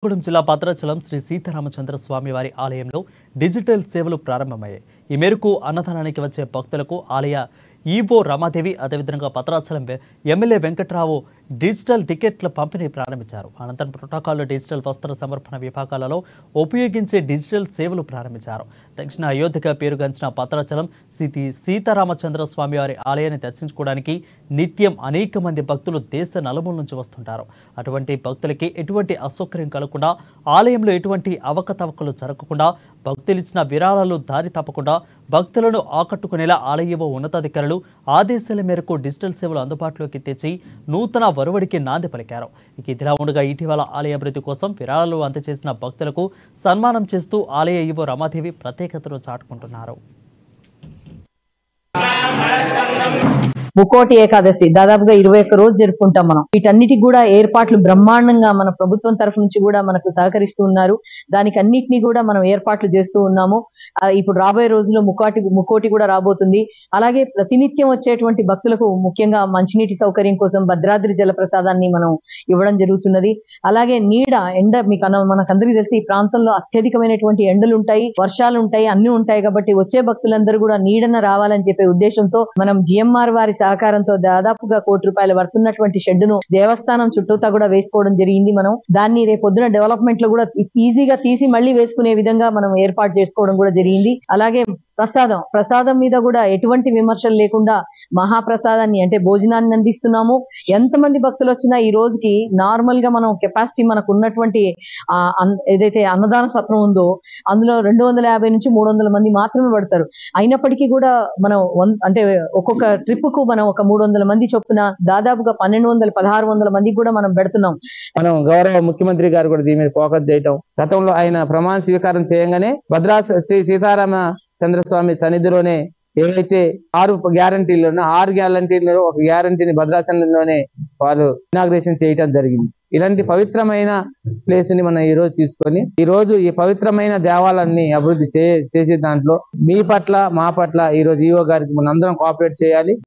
కొత్తగూడెం జిల్లా భద్రాచలం శ్రీ సీతారామచంద్ర స్వామి వారి ఆలయంలో డిజిటల్ సేవలు ప్రారంభమయ్యాయి. ఈ మేరకు అన్నదానానికి వచ్చే భక్తులకు ఆలయ ఈవో రమాదేవి అదేవిధంగా భద్రాచలం ఎమ్మెల్యే వెంకట్రావు డిజిటల్ టికెట్ల పంపిణీ ప్రారంభించారు. అనంతరం ప్రోటోకాల్ డిజిటల్ వస్త్ర సమర్పణ విభాగాలలో ఉపయోగించే డిజిటల్ సేవలు ప్రారంభించారు. దక్షిణ అయోధ్యగా పేరుగాంచిన భద్రాచలం సీతారామచంద్ర స్వామి వారి ఆలయాన్ని దర్శించుకోవడానికి నిత్యం అనేక మంది భక్తులు దేశ నలుమూల నుంచి వస్తుంటారు. అటువంటి భక్తులకి ఎటువంటి అసౌకర్యం కలగకుండా, ఆలయంలో ఎటువంటి అవకతవకలు జరగకుండా, భక్తులు ఇచ్చిన విరాళాలు దారి తప్పకుండా భక్తులను ఆకట్టుకునేలా ఆలయ ఉన్నతాధికారులు ఆదేశాల మేరకు డిజిటల్ సేవలు అందుబాటులోకి తెచ్చి నూతన వరవడికి నాంది పలికారు. ఇదిలా ఉండగా ఇటీవల ఆలయ అభివృద్ధి కోసం విరాళాలు అందజేసిన భక్తులకు సన్మానం చేస్తూ ఆలయ ఈవో రమాదేవి ప్రత్యేకతను చాటుకుంటున్నారు. ముకోటి ఏకాదశి దాదాపుగా 21 రోజు జరుపుకుంటాం మనం. వీటన్నిటికి కూడా ఏర్పాట్లు బ్రహ్మాండంగా మన ప్రభుత్వం తరఫు నుంచి కూడా మనకు సహకరిస్తూ ఉన్నారు. దానికి అన్నిటినీ కూడా మనం ఏర్పాట్లు చేస్తూ ఉన్నాము. ఇప్పుడు రాబోయే రోజుల్లో ముకోటి కూడా రాబోతుంది. అలాగే ప్రతినిత్యం వచ్చేటువంటి భక్తులకు ముఖ్యంగా మంచినీటి సౌకర్యం కోసం భద్రాద్రి జలప్రసాదాన్ని మనం ఇవ్వడం జరుగుతున్నది. అలాగే ఎండ మనకందరికీ తెలిసి ఈ ప్రాంతంలో అత్యధికమైనటువంటి ఎండలు ఉంటాయి, వర్షాలు ఉంటాయి, అన్ని ఉంటాయి. కాబట్టి వచ్చే భక్తులందరూ కూడా నీడన రావాలని చెప్పే ఉద్దేశంతో మనం జిఎంఆర్ వారి సహకారంతో దాదాపుగా ₹1 కోటి వర్తున్నటువంటి షెడ్డును దేవస్థానం చుట్టూతా కూడా వేసుకోవడం జరిగింది. మనం దాన్ని రేపొద్దున డెవలప్మెంట్ లో కూడా ఈజీగా తీసి మళ్ళీ వేసుకునే విధంగా మనం ఏర్పాటు చేసుకోవడం కూడా జరిగింది. అలాగే ప్రసాదం మీద కూడా ఎటువంటి విమర్శలు లేకుండా మహాప్రసాదాన్ని అంటే భోజనాన్ని అందిస్తున్నాము. ఎంతమంది భక్తులు వచ్చినా ఈ రోజుకి నార్మల్ గా మనం కెపాసిటీ మనకు ఉన్నటువంటి ఏదైతే అన్నదాన సత్రం ఉందో అందులో 250 నుంచి 300 మంది మాత్రమే పడతారు. అయినప్పటికీ కూడా మనం అంటే ఒక్కొక్క ట్రిప్ కు మనం ఒక 300 మంది చొప్పున దాదాపుగా 1200-1600 మందికి కూడా మనం పెడుతున్నాం. మనం గౌరవ ముఖ్యమంత్రి గారు కూడా దీని మీద ఫోకస్ చేయటం, గతంలో ఆయన ప్రమాణ స్వీకారం చేయగానే శ్రీ సీతారామ చంద్రస్వామి సన్నిధిలోనే ఏవైతే 6 గ్యారంటీలను 6 గ్యారంటీలలో ఒక గ్యారంటీని భద్రాచలంలోనే వారు ఇనాగ్రేషన్ చేయటం జరిగింది. ఇలాంటి పవిత్రమైన ప్లేస్ ని మనం ఈ రోజు తీసుకొని ఈ పవిత్రమైన దేవాలయాన్ని అభివృద్ధి చేసే దాంట్లో మీ పట్ల మా పట్ల ఈ రోజు ఈవో గారికి మనం అందరం కోఆపరేట్ చేయాలి.